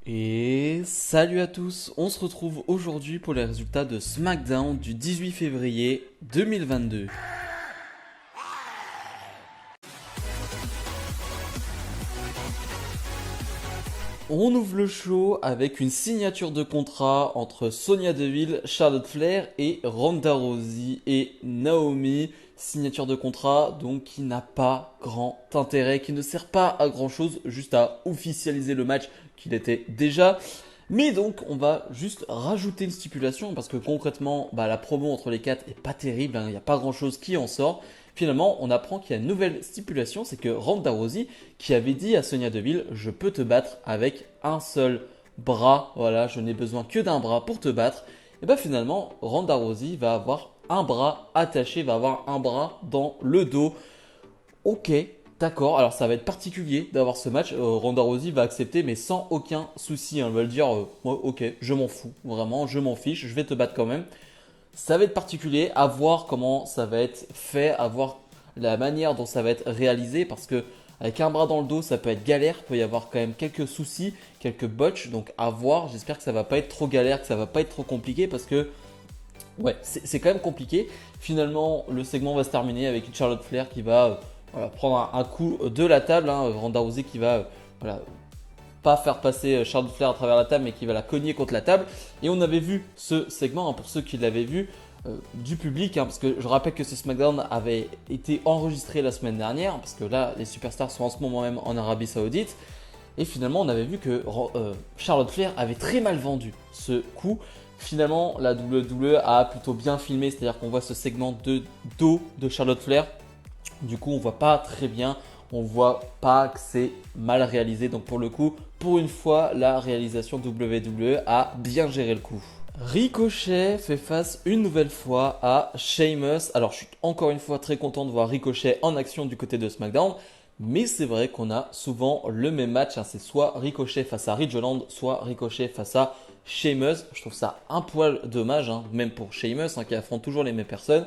Et salut à tous, on se retrouve aujourd'hui pour les résultats de SmackDown du 18 février 2022. On ouvre le show avec une signature de contrat entre Sonya Deville, Charlotte Flair et Ronda Rousey et Naomi. Signature de contrat donc qui n'a pas grand intérêt, qui ne sert pas à grand chose, juste à officialiser le match qu'il était déjà. Mais donc on va juste rajouter une stipulation parce que concrètement la promo entre les quatre est pas terrible, il n'y a pas grand chose qui en sort. Finalement, on apprend qu'il y a une nouvelle stipulation, c'est que Ronda Rousey, qui avait dit à Sonya Deville, je peux te battre avec un seul bras, voilà, je n'ai besoin que d'un bras pour te battre. Et bien finalement, Ronda Rousey va avoir un bras attaché, va avoir un bras dans le dos. Ok, d'accord, alors ça va être particulier d'avoir ce match. Ronda Rousey va accepter, mais sans aucun souci. Elle va le dire, ouais, ok, je m'en fous, vraiment, je m'en fiche, je vais te battre quand même. Ça va être particulier, à voir comment ça va être fait, à voir la manière dont ça va être réalisé, parce que avec un bras dans le dos, ça peut être galère, il peut y avoir quand même quelques soucis, quelques botches, donc à voir. J'espère que ça va pas être trop galère, que ça va pas être trop compliqué, parce que ouais, c'est quand même compliqué. Finalement, le segment va se terminer avec une Charlotte Flair qui va voilà, prendre un coup de la table, Ronda Rousey qui va voilà, pas faire passer Charlotte Flair à travers la table, mais qui va la cogner contre la table. Et on avait vu ce segment, pour ceux qui l'avaient vu, du public, parce que je rappelle que ce SmackDown avait été enregistré la semaine dernière, parce que là, les superstars sont en ce moment même en Arabie Saoudite. Et finalement, on avait vu que Charlotte Flair avait très mal vendu ce coup. Finalement, la WWE a plutôt bien filmé, c'est-à-dire qu'on voit ce segment de dos de Charlotte Flair. Du coup, on voit pas très bien, on voit pas que c'est mal réalisé. Donc pour le coup, pour une fois, la réalisation WWE a bien géré le coup. Ricochet fait face une nouvelle fois à Sheamus. Alors je suis encore une fois très content de voir Ricochet en action du côté de SmackDown. Mais c'est vrai qu'on a souvent le même match. C'est soit Ricochet face à Ridge Holland, soit Ricochet face à Sheamus. Je trouve ça un poil dommage, même pour Sheamus qui affronte toujours les mêmes personnes.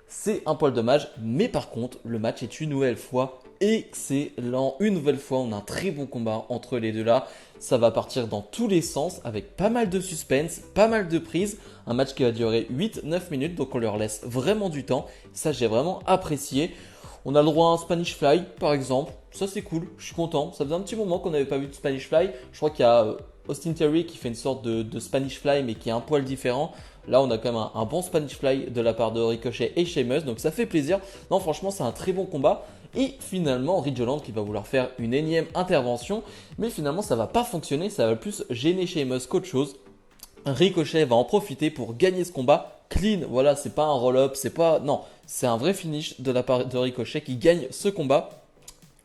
C'est un poil dommage, mais par contre, le match est une nouvelle fois excellent. Une nouvelle fois, on a un très bon combat entre les deux là. Ça va partir dans tous les sens avec pas mal de suspense, pas mal de prises. Un match qui va durer 8-9 minutes, donc on leur laisse vraiment du temps. Ça, j'ai vraiment apprécié. On a le droit à un Spanish Fly, par exemple. Ça, c'est cool. Je suis content. Ça faisait un petit moment qu'on n'avait pas vu de Spanish Fly. Je crois qu'il y a Austin Theory qui fait une sorte de Spanish Fly, mais qui est un poil différent. Là, on a quand même un bon Spanish Fly de la part de Ricochet et Sheamus, donc ça fait plaisir. Non, franchement, c'est un très bon combat. Et finalement, Ridge Holland qui va vouloir faire une énième intervention, mais finalement, ça va pas fonctionner. Ça va plus gêner Sheamus qu'autre chose. Ricochet va en profiter pour gagner ce combat clean. Voilà, c'est pas un roll-up, c'est pas. Non, c'est un vrai finish de la part de Ricochet qui gagne ce combat.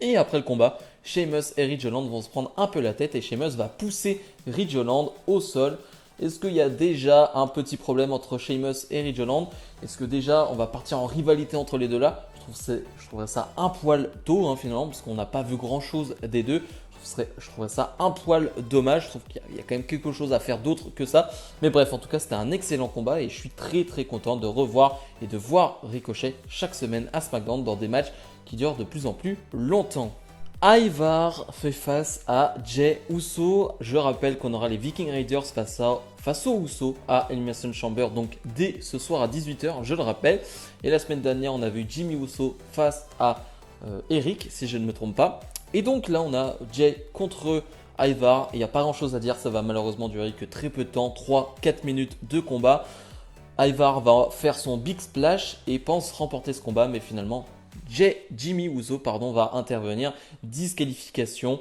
Et après le combat, Sheamus et Ridge Holland vont se prendre un peu la tête et Sheamus va pousser Ridge Holland au sol. Est-ce qu'il y a déjà un petit problème entre Sheamus et Ridge Holland? Est-ce que déjà on va partir en rivalité entre les deux là? Je trouverais ça un poil tôt finalement parce qu'on n'a pas vu grand chose des deux. Je trouverais ça un poil dommage. Je trouve qu'il y a quand même quelque chose à faire d'autre que ça. Mais bref, en tout cas, c'était un excellent combat et je suis très très content de revoir et de voir Ricochet chaque semaine à SmackDown dans des matchs qui durent de plus en plus longtemps. Ivar fait face à Jey Uso. Je rappelle qu'on aura les Viking Raiders face aux Uso à Elimination Chamber, donc dès ce soir à 18h, je le rappelle. Et la semaine dernière, on a vu Jimmy Uso face à Eric, si je ne me trompe pas. Et donc là, on a Jey contre Ivar. Il n'y a pas grand chose à dire, ça va malheureusement durer que très peu de temps, 3-4 minutes de combat. Ivar va faire son big splash et pense remporter ce combat, mais finalement, Jimmy Uso va intervenir. Disqualification.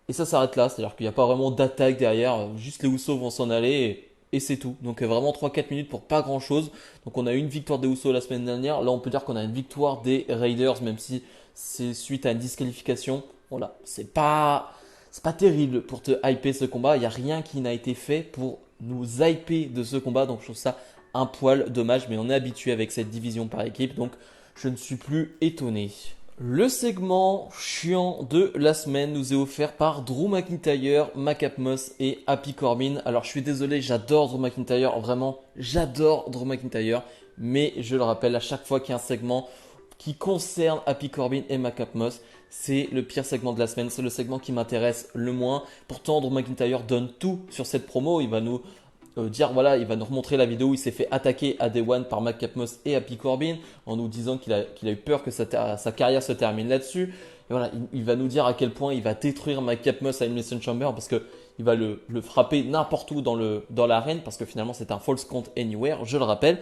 Et ça s'arrête là, c'est-à-dire qu'il n'y a pas vraiment d'attaque derrière, juste les Usos vont s'en aller et c'est tout. Donc vraiment 3-4 minutes pour pas grand-chose. Donc on a eu une victoire des Usos la semaine dernière, là on peut dire qu'on a une victoire des Raiders, même si c'est suite à une disqualification. Voilà, c'est pas terrible pour te hyper ce combat, il n'y a rien qui n'a été fait pour nous hyper de ce combat, donc je trouve ça un poil dommage, mais on est habitué avec cette division par équipe, donc je ne suis plus étonné. Le segment chiant de la semaine nous est offert par Drew McIntyre, Macap Moss et Happy Corbin. Alors je suis désolé, j'adore Drew McIntyre, vraiment j'adore Drew McIntyre, mais je le rappelle à chaque fois qu'il y a un segment qui concerne Happy Corbin et McCapmoss. C'est le pire segment de la semaine, c'est le segment qui m'intéresse le moins. Pourtant, Drew McIntyre donne tout sur cette promo. Il va nous dire, voilà, il va nous remontrer la vidéo où il s'est fait attaquer à Day One par McCapmoss et Happy Corbin en nous disant qu'il a eu peur que sa carrière se termine là-dessus. Et voilà, il va nous dire à quel point il va détruire McCapmoss à Elimination Chamber parce que il va le frapper n'importe où dans l'arène parce que finalement c'est un false count anywhere, je le rappelle.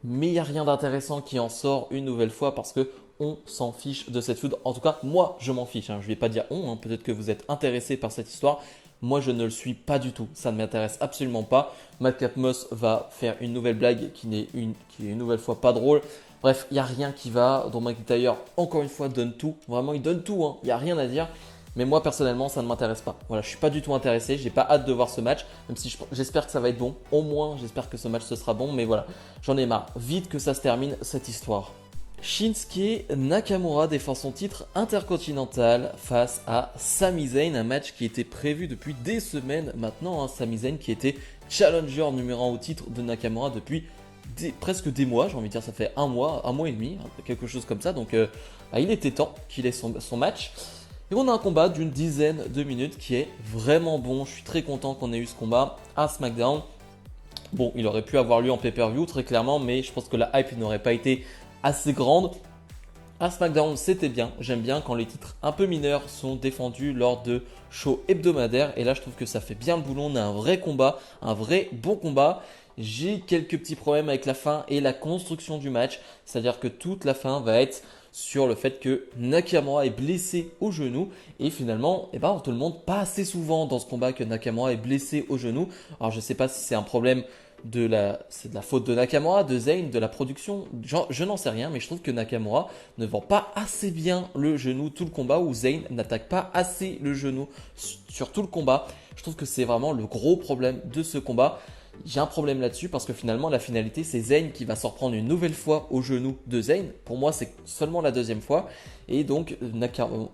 Mais il n'y a rien d'intéressant qui en sort une nouvelle fois parce que on s'en fiche de cette feud. En tout cas, moi, je m'en fiche. Je ne vais pas dire on. Peut-être que vous êtes intéressé par cette histoire. Moi, je ne le suis pas du tout. Ça ne m'intéresse absolument pas. McCapmoss va faire une nouvelle blague qui est une nouvelle fois pas drôle. Bref, il n'y a rien qui va. Drew McIntyre, encore une fois, donne tout. Vraiment, il donne tout. Il n'y a rien à dire. Mais moi, personnellement, ça ne m'intéresse pas. Voilà, je ne suis pas du tout intéressé. Je n'ai pas hâte de voir ce match. Même si j'espère que ça va être bon. Au moins, j'espère que ce match ce sera bon. Mais voilà, j'en ai marre. Vite que ça se termine, cette histoire. Shinsuke Nakamura défend son titre intercontinental face à Sami Zayn, un match qui était prévu depuis des semaines maintenant. Sami Zayn qui était challenger numéro 1 au titre de Nakamura depuis presque des mois, j'ai envie de dire ça fait un mois et demi, quelque chose comme ça. Donc il était temps qu'il ait son match. Et on a un combat d'une dizaine de minutes qui est vraiment bon. Je suis très content qu'on ait eu ce combat à SmackDown. Bon, il aurait pu avoir lieu en pay-per-view très clairement, mais je pense que la hype n'aurait pas été assez grande. À SmackDown, c'était bien. J'aime bien quand les titres un peu mineurs sont défendus lors de shows hebdomadaires. Et là, je trouve que ça fait bien le boulot. On a un vrai combat, un vrai bon combat. J'ai quelques petits problèmes avec la fin et la construction du match. C'est-à-dire que toute la fin va être sur le fait que Nakamura est blessé au genou. Et finalement, on te le montre pas assez souvent dans ce combat que Nakamura est blessé au genou. Alors, je ne sais pas si c'est un problème c'est de la faute de Nakamura, de Zayn, de la production, je n'en sais rien, mais je trouve que Nakamura ne vend pas assez bien le genou tout le combat, ou Zayn n'attaque pas assez le genou sur tout le combat. Je trouve que c'est vraiment le gros problème de ce combat. J'ai un problème là-dessus parce que finalement la finalité c'est Zayn qui va s'en reprendre une nouvelle fois au genou de Zayn. Pour moi c'est seulement la deuxième fois. Et donc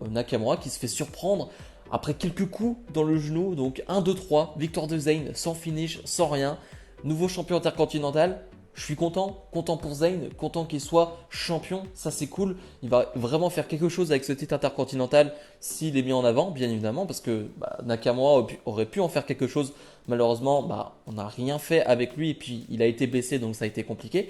Nakamura qui se fait surprendre après quelques coups dans le genou. Donc 1, 2, 3, victoire de Zayn sans finish, sans rien. Nouveau champion intercontinental, je suis content pour Zayn, content qu'il soit champion, ça c'est cool. Il va vraiment faire quelque chose avec ce titre intercontinental s'il est mis en avant, bien évidemment, parce que Nakamura aurait pu en faire quelque chose. Malheureusement, on n'a rien fait avec lui et puis il a été blessé, donc ça a été compliqué.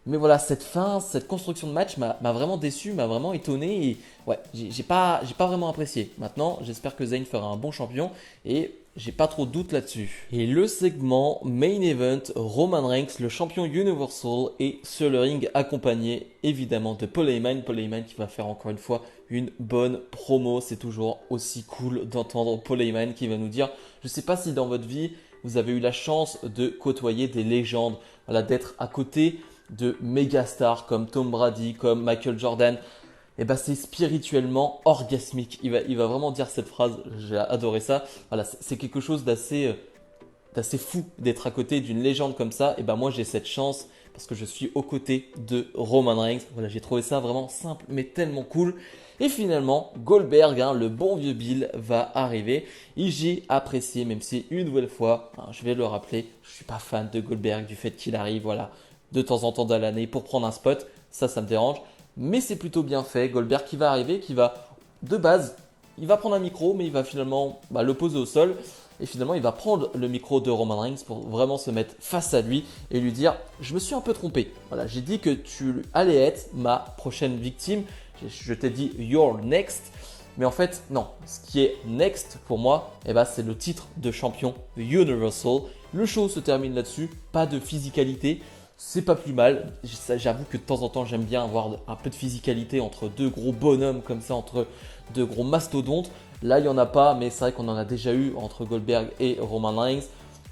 Mais voilà, cette construction de match m'a vraiment déçu, m'a vraiment étonné et ouais, j'ai pas vraiment apprécié. Maintenant, j'espère que Zayn fera un bon champion et j'ai pas trop de doute là-dessus. Et le segment Main Event, Roman Reigns, le champion Universal, est sur le ring accompagné évidemment de Paul Heyman. Paul Heyman qui va faire encore une fois une bonne promo. C'est toujours aussi cool d'entendre Paul Heyman qui va nous dire, je sais pas si dans votre vie vous avez eu la chance de côtoyer des légendes, voilà, d'être à côté de méga stars comme Tom Brady, comme Michael Jordan. C'est spirituellement orgasmique. Il va vraiment dire cette phrase, j'ai adoré ça. Voilà, c'est quelque chose d'assez fou d'être à côté d'une légende comme ça. Moi j'ai cette chance parce que je suis aux côtés de Roman Reigns. Voilà, j'ai trouvé ça vraiment simple mais tellement cool. Et finalement, Goldberg, le bon vieux Bill, va arriver. Et j'ai apprécié, même si une nouvelle fois, je vais le rappeler, je ne suis pas fan de Goldberg, du fait qu'il arrive, voilà, de temps en temps dans l'année pour prendre un spot. Ça me dérange. Mais c'est plutôt bien fait. Goldberg qui va arriver, qui va, de base, il va prendre un micro, mais il va finalement le poser au sol. Et finalement, il va prendre le micro de Roman Reigns pour vraiment se mettre face à lui et lui dire « Je me suis un peu trompé. Voilà, j'ai dit que tu allais être ma prochaine victime. Je t'ai dit « You're next ». Mais en fait, non. Ce qui est next pour moi, c'est le titre de champion Universal. Le show se termine là-dessus. Pas de physicalité. C'est pas plus mal. J'avoue que de temps en temps, j'aime bien avoir un peu de physicalité entre deux gros bonhommes comme ça, entre deux gros mastodontes. Là, il n'y en a pas, mais c'est vrai qu'on en a déjà eu entre Goldberg et Roman Reigns.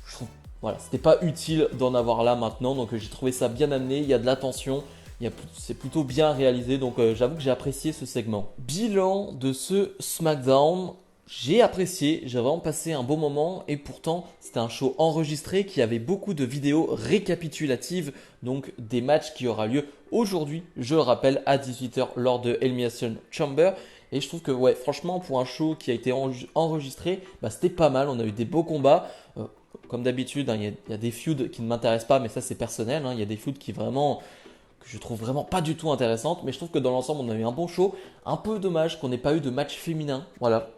Je trouve, voilà, c'était pas utile d'en avoir là maintenant, donc j'ai trouvé ça bien amené. Il y a de la tension, c'est plutôt bien réalisé, donc j'avoue que j'ai apprécié ce segment. Bilan de ce SmackDown. J'ai apprécié, j'ai vraiment passé un bon moment et pourtant c'était un show enregistré qui avait beaucoup de vidéos récapitulatives, donc des matchs qui aura lieu aujourd'hui, je le rappelle, à 18h lors de Elimination Chamber. Et je trouve que ouais, franchement pour un show qui a été enregistré, c'était pas mal, on a eu des beaux combats. Comme d'habitude, il y a des feuds qui ne m'intéressent pas, mais ça c'est personnel, il y a des feuds qui vraiment que je trouve vraiment pas du tout intéressante. Mais je trouve que dans l'ensemble, on a eu un bon show. Un peu dommage qu'on n'ait pas eu de match féminin. Voilà,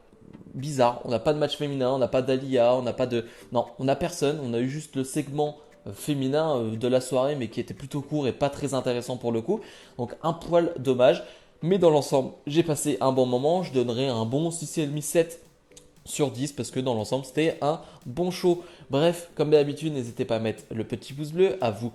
bizarre. On n'a pas de match féminin, on n'a pas d'Alia, on n'a pas de. Non, on n'a personne. On a eu juste le segment féminin de la soirée, mais qui était plutôt court et pas très intéressant pour le coup. Donc un poil dommage. Mais dans l'ensemble, j'ai passé un bon moment. Je donnerai un bon 6,5-7 sur 10 parce que dans l'ensemble, c'était un bon show. Bref, comme d'habitude, n'hésitez pas à mettre le petit pouce bleu, à vous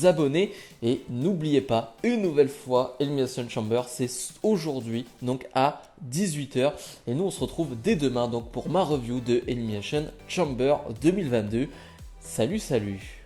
abonner et n'oubliez pas, une nouvelle fois, Elimination Chamber, c'est aujourd'hui, donc à 18h. Et nous, on se retrouve dès demain donc pour ma review de Elimination Chamber 2022. Salut, salut!